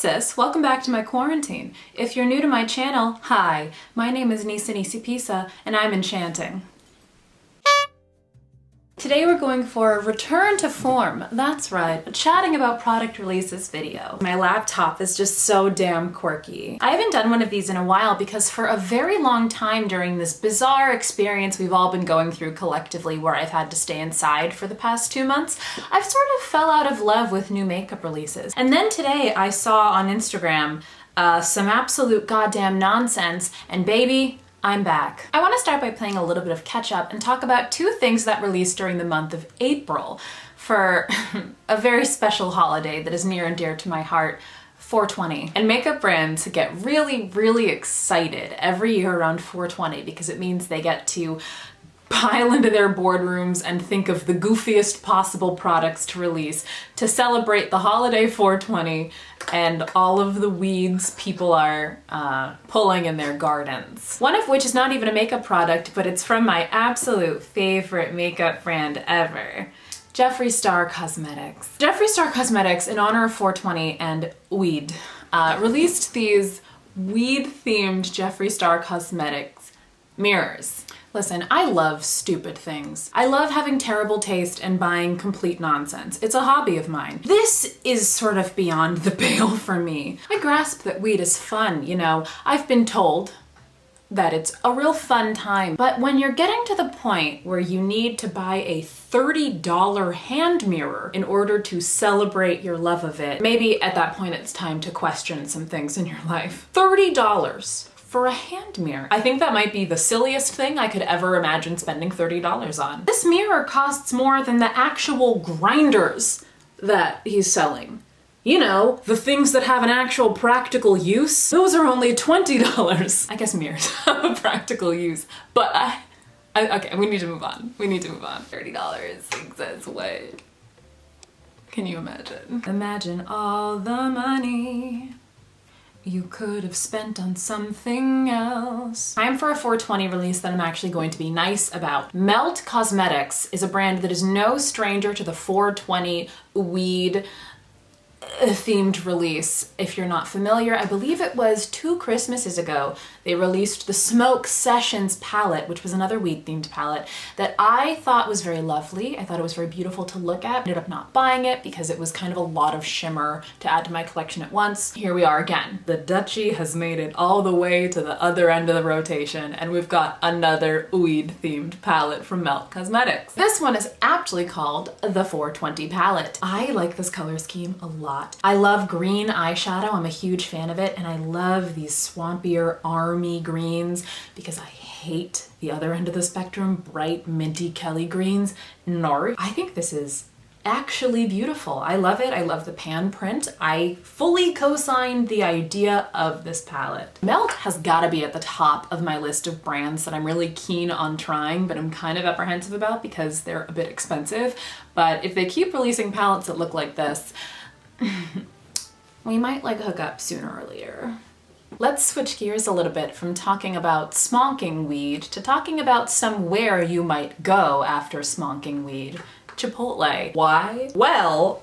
sis, welcome back to my quarantine. If you're new to my channel, hi, my name is Nisa Pisa and I'm enchanting. Today we're going for a return to form. That's right, a chatting about product releases video. My laptop is just so damn quirky. I haven't done one of these in a while because for a very long time during this bizarre experience we've all been going through collectively where I've had to stay inside for the past 2 months, I've sort of fell out of love with new makeup releases. And then today I saw on Instagram some absolute goddamn nonsense, and baby, I'm back. I want to start by playing a little bit of catch up and talk about 2 things that released during the month of April for a very special holiday that is near and dear to my heart, 420. And makeup brands get really, really excited every year around 420 because it means they get to pile into their boardrooms and think of the goofiest possible products to release to celebrate the holiday 420 and all of the weeds people are pulling in their gardens. One of which is not even a makeup product, but it's from my absolute favorite makeup brand ever, Jeffree Star Cosmetics. Jeffree Star Cosmetics, in honor of 420 and weed, released these weed-themed Jeffree Star Cosmetics mirrors. Listen, I love stupid things. I love having terrible taste and buying complete nonsense. It's a hobby of mine. This is sort of beyond the pale for me. I grasp that weed is fun, you know. I've been told that it's a real fun time, but when you're getting to the point where you need to buy a $30 hand mirror in order to celebrate your love of it, maybe at that point it's time to question some things in your life. $30 for a hand mirror. I think that might be the silliest thing I could ever imagine spending $30 on. This mirror costs more than the actual grinders that he's selling. You know, the things that have an actual practical use, those are only $20. I guess mirrors have a practical use, but okay, we need to move on. We need to move on. $30 exists, what? Can you imagine? Imagine all the money you could have spent on something else. Time for a 420 release that I'm actually going to be nice about. Melt Cosmetics is a brand that is no stranger to the 420 weed themed release. If you're not familiar, I believe it was 2 Christmases ago, they released the Smoke Sessions palette, which was another weed themed palette that I thought was very lovely. I thought it was very beautiful to look at. I ended up not buying it because it was kind of a lot of shimmer to add to my collection at once. Here we are again. The Duchy has made it all the way to the other end of the rotation and we've got another weed themed palette from Melt Cosmetics. This one is actually called the 420 palette. I like this color scheme a lot. I love green eyeshadow, I'm a huge fan of it, and I love these swampier army greens because I hate the other end of the spectrum, bright minty Kelly greens. No, I think this is actually beautiful. I love it. I love the pan print. I fully co-signed the idea of this palette. Melt has gotta be at the top of my list of brands that I'm really keen on trying, but I'm kind of apprehensive about because they're a bit expensive. But if they keep releasing palettes that look like this, we might like hook up sooner or later. Let's switch gears a little bit from talking about smoking weed to talking about somewhere you might go after smoking weed. Chipotle. Why? Well,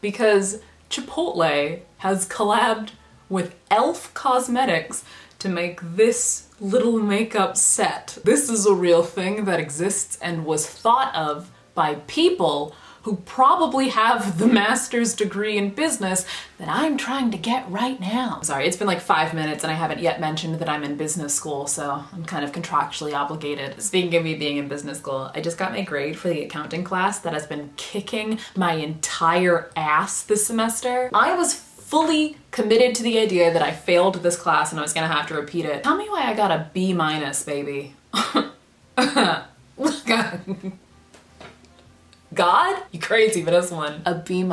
because Chipotle has collabed with ELF Cosmetics to make this little makeup set. This is a real thing that exists and was thought of by people who probably have the master's degree in business that I'm trying to get right now. Sorry, it's been like 5 minutes and I haven't yet mentioned that I'm in business school, so I'm kind of contractually obligated. Speaking of me being in business school, I just got my grade for the accounting class that has been kicking my entire ass this semester. I was fully committed to the idea that I failed this class and I was gonna have to repeat it. Tell me why I got a B-, baby. God? You crazy for this one. A B-.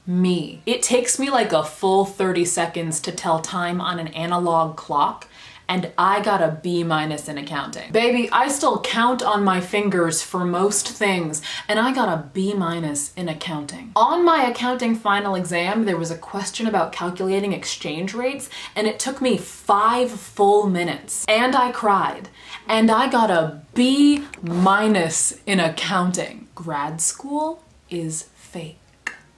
Me. It takes me like a full 30 seconds to tell time on an analog clock, and I got a B- in accounting. Baby, I still count on my fingers for most things, and I got a B- in accounting. On my accounting final exam, there was a question about calculating exchange rates, and it took me 5 full minutes. And I cried, and I got a B- in accounting. Grad school is fake.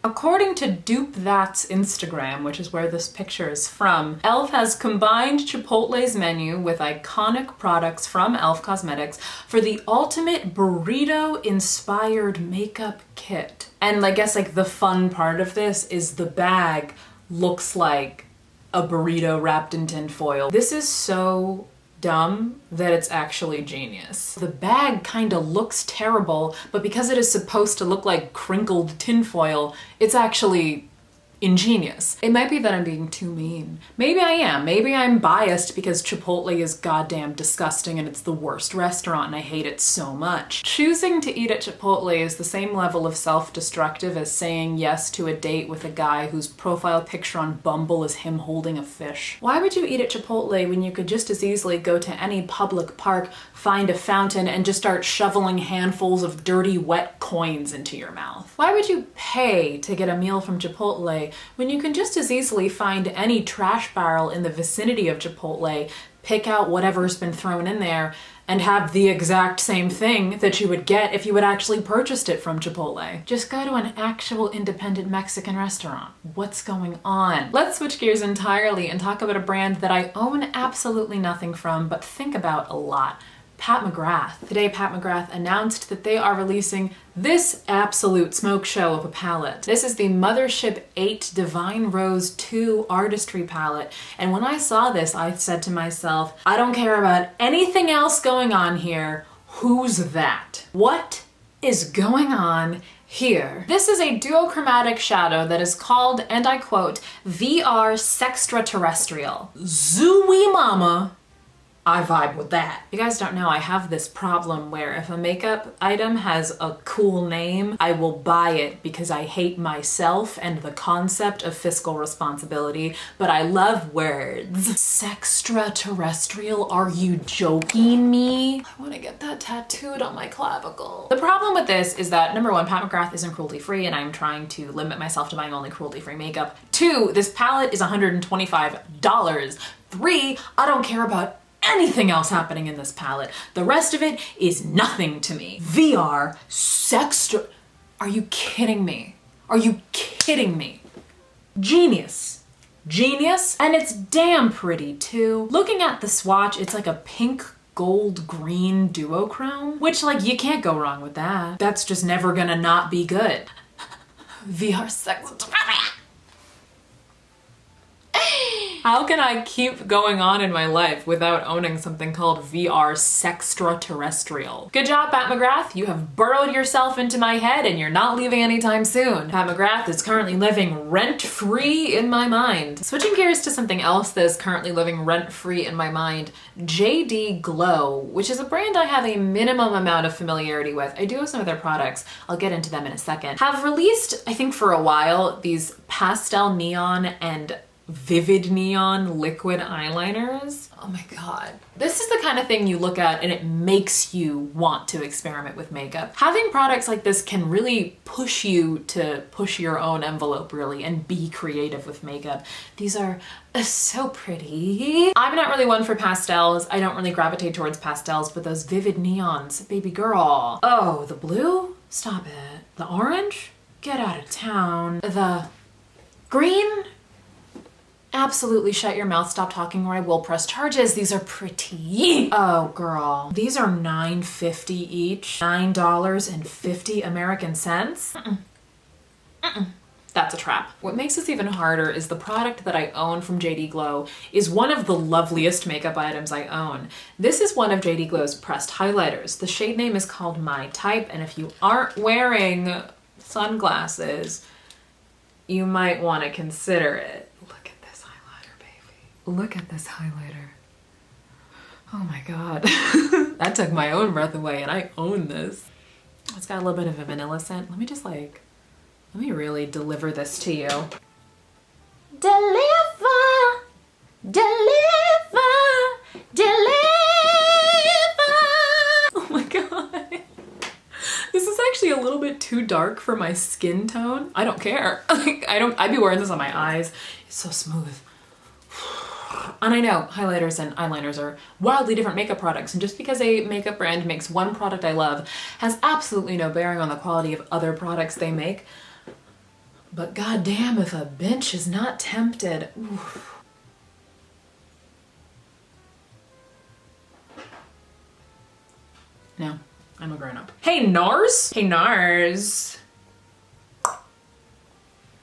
According to Dupe That's Instagram, which is where this picture is from, ELF has combined Chipotle's menu with iconic products from ELF Cosmetics for the ultimate burrito-inspired makeup kit. And I guess like the fun part of this is the bag looks like a burrito wrapped in tin foil. This is so dumb that it's actually genius. The bag kind of looks terrible, but because it is supposed to look like crinkled tinfoil, it's actually ingenious. It might be that I'm being too mean. Maybe I am. Maybe I'm biased because Chipotle is goddamn disgusting and it's the worst restaurant and I hate it so much. Choosing to eat at Chipotle is the same level of self-destructive as saying yes to a date with a guy whose profile picture on Bumble is him holding a fish. Why would you eat at Chipotle when you could just as easily go to any public park, find a fountain, and just start shoveling handfuls of dirty, wet coins into your mouth? Why would you pay to get a meal from Chipotle when you can just as easily find any trash barrel in the vicinity of Chipotle, pick out whatever's been thrown in there, and have the exact same thing that you would get if you had actually purchased it from Chipotle? Just go to an actual independent Mexican restaurant. What's going on? Let's switch gears entirely and talk about a brand that I own absolutely nothing from, but think about a lot. Pat McGrath. Today, Pat McGrath announced that they are releasing this absolute smoke show of a palette. This is the Mothership 8 Divine Rose 2 Artistry palette. And when I saw this, I said to myself, I don't care about anything else going on here. Who's that? What is going on here? This is a duochromatic shadow that is called, and I quote, VR Sextraterrestrial. Zooey mama. I vibe with that. You guys don't know, I have this problem where if a makeup item has a cool name, I will buy it because I hate myself and the concept of fiscal responsibility, but I love words. Sextraterrestrial, are you joking me? I want to get that tattooed on my clavicle. The problem with this is that, number one, Pat McGrath isn't cruelty-free and I'm trying to limit myself to buying only cruelty-free makeup. Two, this palette is $125. Three, I don't care about anything else happening in this palette. The rest of it is nothing to me. VR Sextra. Are you kidding me? Are you kidding me? Genius. Genius. And it's damn pretty too. Looking at the swatch, it's like a pink gold green duochrome, which like you can't go wrong with that. That's just never gonna not be good. VR Sextra. How can I keep going on in my life without owning something called VR Sextraterrestrial? Good job, Pat McGrath. You have burrowed yourself into my head and you're not leaving anytime soon. Pat McGrath is currently living rent-free in my mind. Switching gears to something else that is currently living rent-free in my mind, Jadey Glow, which is a brand I have a minimum amount of familiarity with. I do have some of their products. I'll get into them in a second. Have released, I think for a while, these pastel neon and vivid neon liquid eyeliners. Oh my god. This is the kind of thing you look at and it makes you want to experiment with makeup. Having products like this can really push you to push your own envelope really and be creative with makeup. These are so pretty. I'm not really one for pastels. I don't really gravitate towards pastels, but those vivid neons, baby girl. Oh, the blue? Stop it. The orange? Get out of town. The green? Absolutely shut your mouth, stop talking or I will press charges. These are pretty. Oh girl. These are $9.50 each. $9.50 American cents. That's a trap. What makes this even harder is the product that I own from Jadey Glow is one of the loveliest makeup items I own. This is one of Jadey Glow's pressed highlighters. The shade name is called My Type, and if you aren't wearing sunglasses, you might want to consider it. Look at this highlighter. Oh my god. That took my own breath away and I own this. It's got a little bit of a vanilla scent. Let me really deliver this to you. Deliver, deliver, deliver. Oh my god. This is actually a little bit too dark for my skin tone. I don't care. I'd be wearing this on my eyes. It's so smooth. And I know highlighters and eyeliners are wildly different makeup products, and just because a makeup brand makes one product I love has absolutely no bearing on the quality of other products they make. But goddamn if a bench is not tempted. Oof. No, I'm a grown-up. Hey Nars! Hey Nars!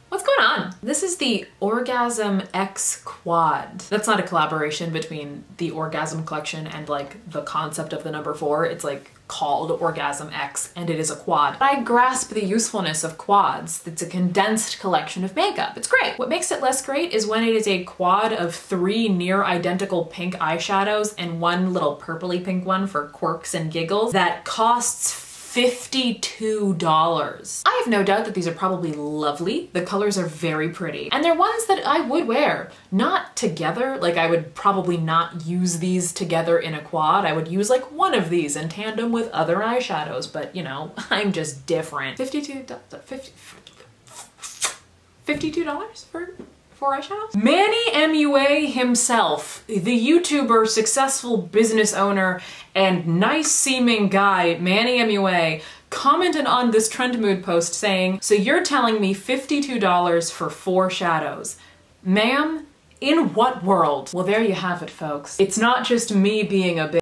What's going on? This is the Orgasm X Quad. That's not a collaboration between the Orgasm collection and like the concept of the number 4. It's like called Orgasm X and it is a quad. I grasp the usefulness of quads. It's a condensed collection of makeup. It's great. What makes it less great is when it is a quad of 3 near identical pink eyeshadows and 1 little purpley pink one for quirks and giggles that costs $52. I have no doubt that these are probably lovely. The colors are very pretty. And they're ones that I would wear. Not together, like I would probably not use these together in a quad. I would use like one of these in tandem with other eyeshadows, but you know, I'm just different. $52 for 4 eyeshadows? Manny MUA himself, the YouTuber, successful business owner, and nice seeming guy, Manny MUA, commented on this Trend Mood post saying, so you're telling me $52 for 4 shadows. Ma'am, in what world? Well, there you have it, folks. It's not just me being a bitch.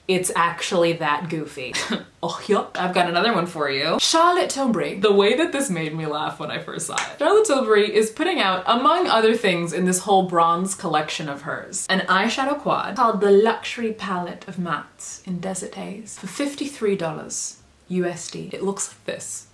It's actually that goofy. Oh, yup. I've got another one for you. Charlotte Tilbury. The way that this made me laugh when I first saw it. Charlotte Tilbury is putting out, among other things in this whole bronze collection of hers, an eyeshadow quad called the Luxury Palette of Mattes in Desert Haze for $53 USD. It looks like this.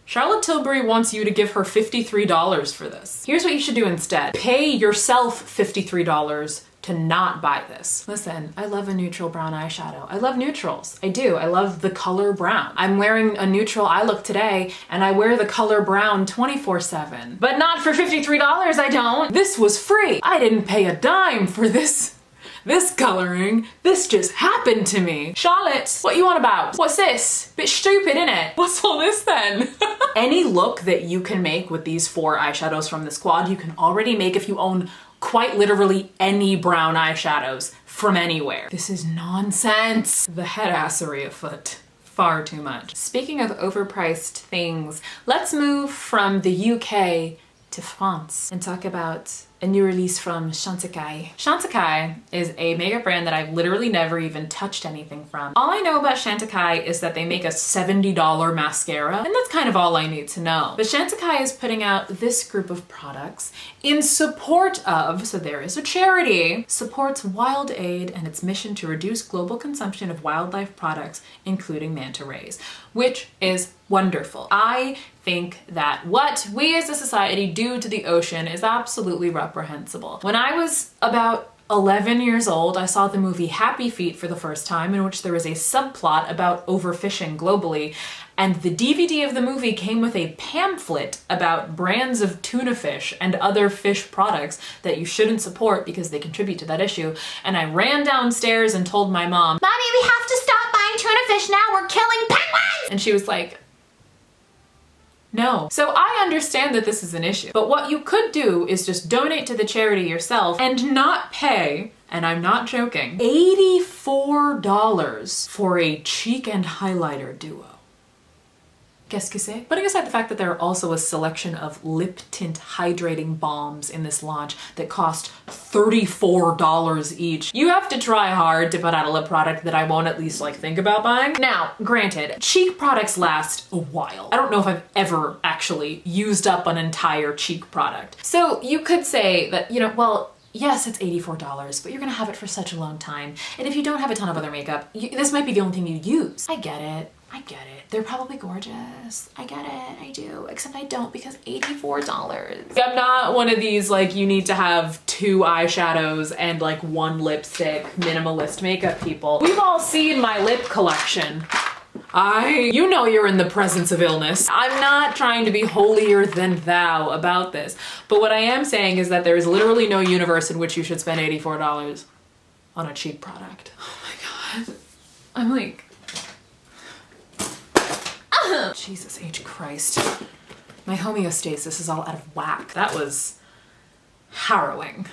Charlotte Tilbury wants you to give her $53 for this. Here's what you should do instead. Pay yourself $53 to not buy this. Listen, I love a neutral brown eyeshadow. I love neutrals. I do. I love the color brown. I'm wearing a neutral eye look today and I wear the color brown 24/7. But not for $53, I don't. This was free. I didn't pay a dime for this coloring. This just happened to me. Charlotte, what you on about? What's this? Bit stupid, innit? What's all this then? Any look that you can make with these 4 eyeshadows from this quad, you can already make if you own quite literally any brown eyeshadows from anywhere. This is nonsense. The headassery afoot. Far too much. Speaking of overpriced things, let's move from the UK to France and talk about a new release from Chantecaille. Chantecaille is a makeup brand that I've literally never even touched anything from. All I know about Chantecaille is that they make a $70 mascara, and that's kind of all I need to know. But Chantecaille is putting out this group of products in support of, so there is a charity, supports Wild Aid and its mission to reduce global consumption of wildlife products, including manta rays, which is wonderful. I think that what we as a society do to the ocean is absolutely reprehensible. When I was about 11 years old, I saw the movie Happy Feet for the first time, in which there was a subplot about overfishing globally, and the DVD of the movie came with a pamphlet about brands of tuna fish and other fish products that you shouldn't support because they contribute to that issue. And I ran downstairs and told my mom, "Mommy, we have to stop buying tuna fish now, we're killing penguins!" And she was like, no. So I understand that this is an issue, but what you could do is just donate to the charity yourself and not pay, and I'm not joking, $84 for a cheek and highlighter duo. Qu'est-ce que c'est? Putting aside the fact that there are also a selection of lip tint hydrating balms in this launch that cost $34 each, you have to try hard to put out a lip product that I won't at least like think about buying. Now, granted, cheek products last a while. I don't know if I've ever actually used up an entire cheek product. So you could say that, you know, well, yes, it's $84, but you're gonna have it for such a long time. And if you don't have a ton of other makeup, this might be the only thing you use. I get it. I get it. They're probably gorgeous. I get it. I do. Except I don't because $84. I'm not one of these like you need to have 2 eyeshadows and like 1 lipstick minimalist makeup people. We've all seen my lip collection. You know you're in the presence of illness. I'm not trying to be holier than thou about this. But what I am saying is that there is literally no universe in which you should spend $84 on a cheap product. Oh my God. I'm like, Jesus H. Christ. My homeostasis is all out of whack. That was harrowing.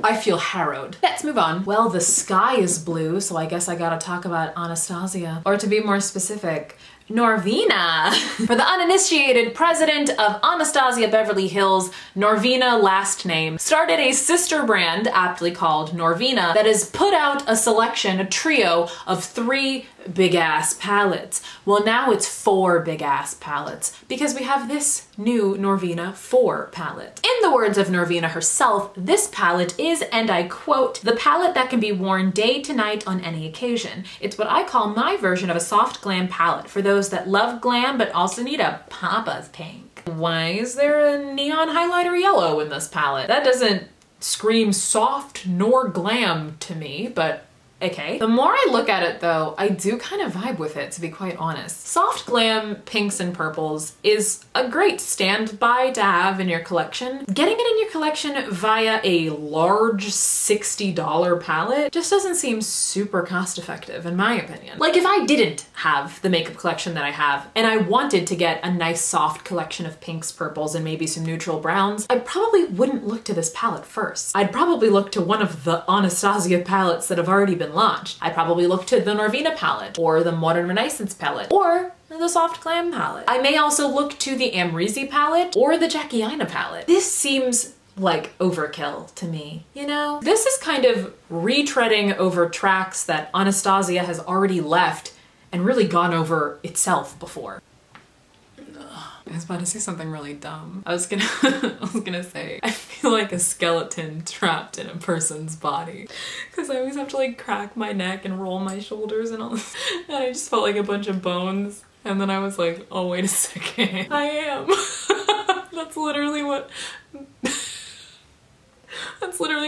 I feel harrowed. Let's move on. Well, the sky is blue, so I guess I gotta talk about Anastasia. Or to be more specific, Norvina. For the uninitiated, president of Anastasia Beverly Hills, Norvina, last name, started a sister brand, aptly called Norvina, that has put out a selection, a trio of 3 big-ass palettes. Well, now it's 4 big-ass palettes because we have this new Norvina 4 palette. In the words of Norvina herself, this palette is, and I quote, "the palette that can be worn day to night on any occasion. It's what I call my version of a soft glam palette for those that love glam but also need a papa's pink." Why is there a neon highlighter yellow in this palette? That doesn't scream soft nor glam to me, but okay. The more I look at it though, I do kind of vibe with it, to be quite honest. Soft glam pinks and purples is a great standby to have in your collection. Getting it in your collection via a large $60 palette just doesn't seem super cost effective in my opinion. Like if I didn't have the makeup collection that I have and I wanted to get a nice soft collection of pinks, purples, and maybe some neutral browns, I probably wouldn't look to this palette first. I'd probably look to one of the Anastasia palettes that have already been launched. I'd probably look to the Norvina palette or the Modern Renaissance palette or the Soft Glam palette. I may also look to the Amrezy palette or the Jacquiana palette. This seems like overkill to me, you know? This is kind of retreading over tracks that Anastasia has already left and really gone over itself before. I was about to say something really dumb. I was gonna say, I feel like a skeleton trapped in a person's body. Cause I always have to like crack my neck and roll my shoulders and all this. And I just felt like a bunch of bones. And then I was like, oh, wait a second. I am. That's literally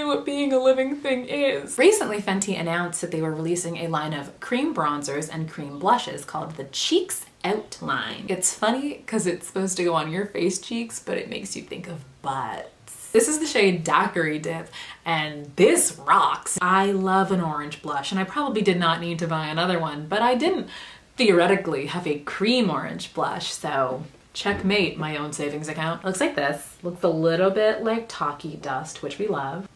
what being a living thing is. Recently, Fenty announced that they were releasing a line of cream bronzers and cream blushes called the Cheeks Outline. It's funny because it's supposed to go on your face cheeks, but it makes you think of butts. This is the shade Daiquiri Dip, and this rocks. I love an orange blush, and I probably did not need to buy another one, but I didn't theoretically have a cream orange blush, so checkmate my own savings account. Looks like this. Looks a little bit like Talkie Dust, which we love.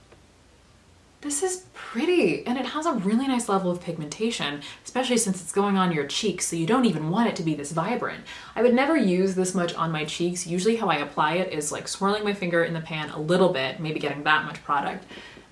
This is pretty, and it has a really nice level of pigmentation, especially since it's going on your cheeks, so you don't even want it to be this vibrant. I would never use this much on my cheeks. Usually how I apply it is like swirling my finger in the pan a little bit, maybe getting that much product,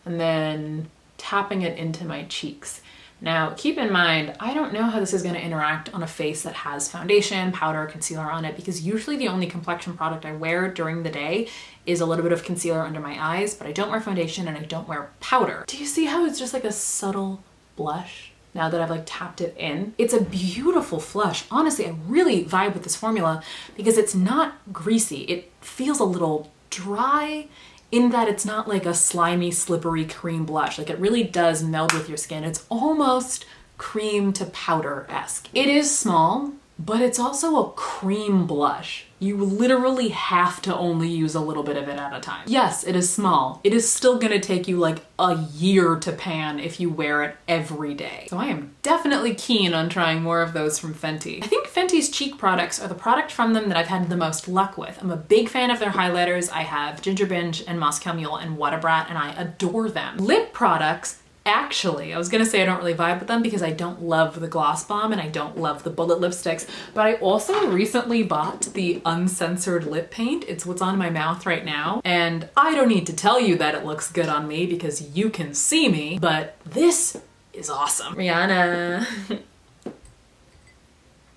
and then tapping it into my cheeks. Now, keep in mind, I don't know how this is going to interact on a face that has foundation, powder, concealer on it, because usually the only complexion product I wear during the day is a little bit of concealer under my eyes, but I don't wear foundation and I don't wear powder. Do you see how it's just like a subtle blush now that I've like tapped it in? It's a beautiful flush. Honestly, I really vibe with this formula because it's not greasy. It feels a little dry in that it's not like a slimy, slippery cream blush. Like it really does meld with your skin. It's almost cream to powder-esque. It is small, but it's also a cream blush. You literally have to only use a little bit of it at a time. Yes, it is small. It is still gonna take you like a year to pan if you wear it every day. So I am definitely keen on trying more of those from Fenty. I think Fenty's cheek products are the product from them that I've had the most luck with. I'm a big fan of their highlighters. I have Ginger Binge and Moscow Mule and What a Brat, and I adore them. Lip products, actually, I was gonna say I don't really vibe with them because I don't love the Gloss Bomb and I don't love the bullet lipsticks, but I also recently bought the Uncensored lip paint. It's what's on my mouth right now, and I don't need to tell you that it looks good on me because you can see me, but this is awesome. Rihanna.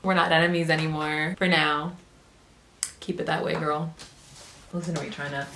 We're not enemies anymore, for now. Keep it that way, girl. Listen to me trying to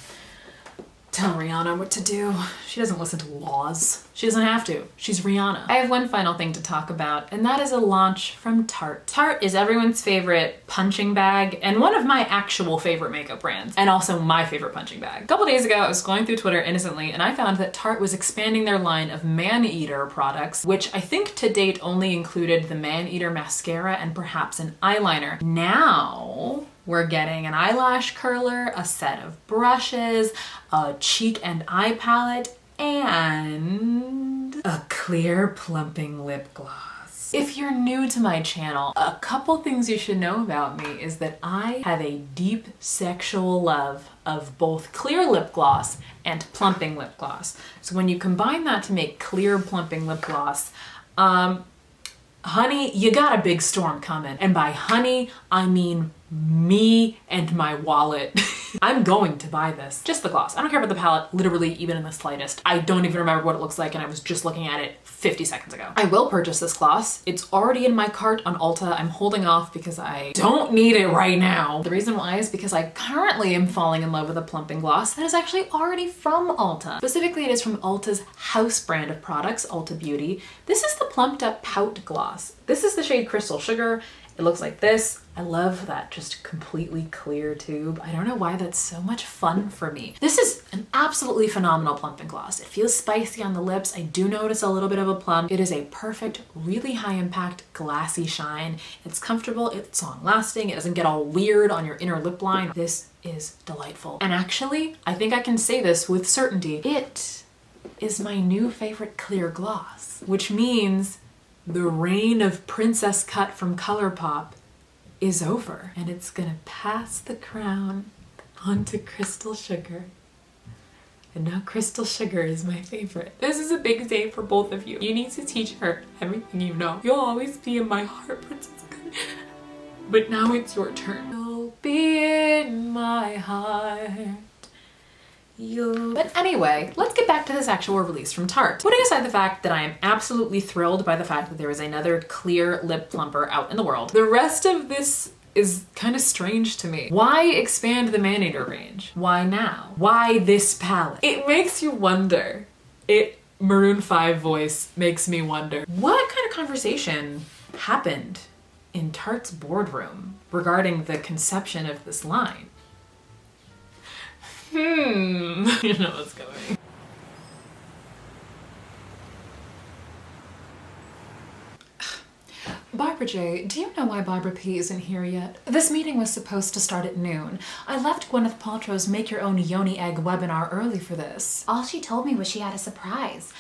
tell Rihanna what to do. She doesn't listen to laws. She doesn't have to. She's Rihanna. I have one final thing to talk about, and that is a launch from Tarte. Tarte is everyone's favorite punching bag and one of my actual favorite makeup brands, and also my favorite punching bag. A couple days ago, I was scrolling through Twitter innocently, and I found that Tarte was expanding their line of man-eater products, which I think to date only included the man-eater mascara and perhaps an eyeliner. Now, we're getting an eyelash curler, a set of brushes, a cheek and eye palette, and a clear plumping lip gloss. If you're new to my channel, a couple things you should know about me is that I have a deep sexual love of both clear lip gloss and plumping lip gloss. So when you combine that to make clear plumping lip gloss, Honey, you got a big storm coming. And by honey, I mean me and my wallet. I'm going to buy this. Just the gloss. I don't care about the palette, literally even in the slightest. I don't even remember what it looks like and I was just looking at it 50 seconds ago. I will purchase this gloss. It's already in my cart on Ulta. I'm holding off because I don't need it right now. The reason why is because I currently am falling in love with a plumping gloss that is actually already from Ulta. Specifically, it is from Ulta's house brand of products, Ulta Beauty. This is the Plumped Up Pout Gloss. This is the shade Crystal Sugar. It looks like this. I love that just completely clear tube. I don't know why that's so much fun for me. This is an absolutely phenomenal plumping gloss. It feels spicy on the lips. I do notice a little bit of a plump. It is a perfect, really high impact, glassy shine. It's comfortable, it's long lasting, it doesn't get all weird on your inner lip line. This is delightful. And actually, I think I can say this with certainty. It is my new favorite clear gloss, which means the reign of Princess Cut from ColourPop is over and it's gonna pass the crown onto Crystal Sugar. And now Crystal Sugar is my favorite. This is a big day for both of you. You need to teach her everything you know. You'll always be in my heart, Princess Cut. But now it's your turn. You'll be in my heart. But anyway, let's get back to this actual release from Tarte. Putting aside the fact that I am absolutely thrilled by the fact that there is another clear lip plumper out in the world, the rest of this is kind of strange to me. Why expand the Man-Eater range? Why now? Why this palette? It makes you wonder. Maroon 5 voice makes me wonder. What kind of conversation happened in Tarte's boardroom regarding the conception of this line? You know what's going. Barbara J, do you know why Barbara P isn't here yet? This meeting was supposed to start at noon. I left Gwyneth Paltrow's Make Your Own Yoni Egg webinar early for this. All she told me was she had a surprise.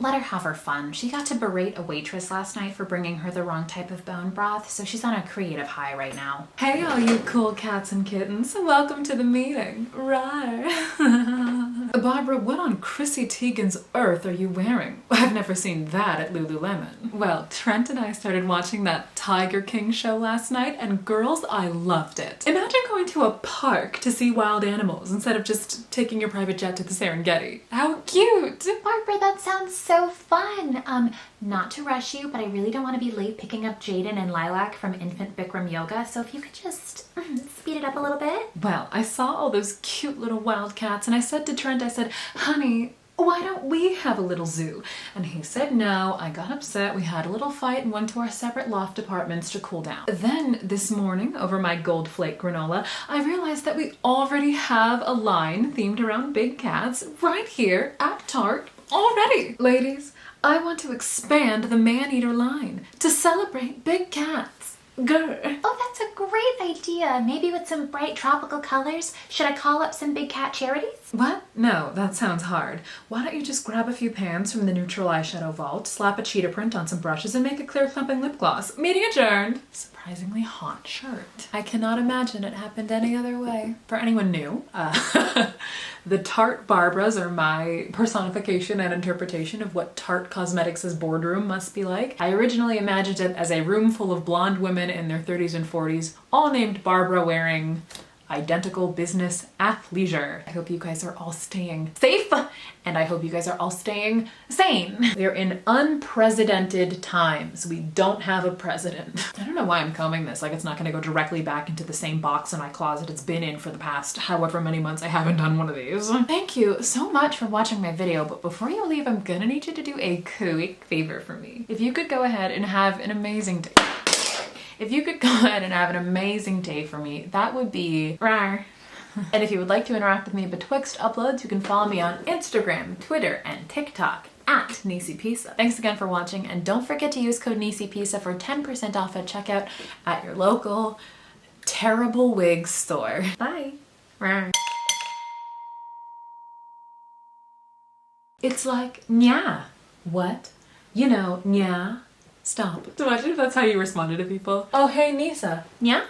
Let her have her fun. She got to berate a waitress last night for bringing her the wrong type of bone broth, so she's on a creative high right now. Hey all you cool cats and kittens, welcome to the meeting. Rawr. Barbara, what on Chrissy Teigen's earth are you wearing? I've never seen that at Lululemon. Well, Trent and I started watching that Tiger King show last night, and girls, I loved it. Imagine going to a park to see wild animals instead of just taking your private jet to the Serengeti. How cute! Barbara, that sounds so fun. Not to rush you, but I really don't want to be late picking up Jaden and Lilac from Infant Bikram Yoga, so if you could just speed it up a little bit. Well, I saw all those cute little wild cats and I said to Trent, I said, honey, why don't we have a little zoo? And he said no. I got upset, we had a little fight and went to our separate loft apartments to cool down. Then this morning, over my gold flake granola, I realized that we already have a line themed around big cats right here at Tarte already. Ladies, I want to expand the Man-Eater line to celebrate big cats. Grr. Oh, that's a great idea. Maybe with some bright tropical colors. Should I call up some big cat charities? What? No, that sounds hard. Why don't you just grab a few pans from the neutral eyeshadow vault, slap a cheetah print on some brushes, and make a clear thumping lip gloss. Meeting adjourned. Surprisingly hot shirt. I cannot imagine it happened any other way. For anyone new, the Tarte Barbaras are my personification and interpretation of what Tarte Cosmetics' boardroom must be like. I originally imagined it as a room full of blonde women in their 30s and 40s, all named Barbara, wearing identical business athleisure. I hope you guys are all staying safe, and I hope you guys are all staying sane. We're in unprecedented times. We don't have a president. I don't know why I'm combing this, like it's not gonna go directly back into the same box in my closet it's been in for the past however many months I haven't done one of these. Thank you so much for watching my video, but before you leave, I'm gonna need you to do a quick favor for me. If you could go ahead and have an amazing day. If you could go ahead and have an amazing day for me, that would be rawr. And if you would like to interact with me betwixt uploads, you can follow me on Instagram, Twitter, and TikTok at NisiPisa. Thanks again for watching, and don't forget to use code NisiPisa for 10% off at checkout at your local terrible wig store. Bye. Rawr. It's like, nya. What? You know, nya. Stop. Imagine if that's how you responded to people. Oh, hey, Nisa. Yeah?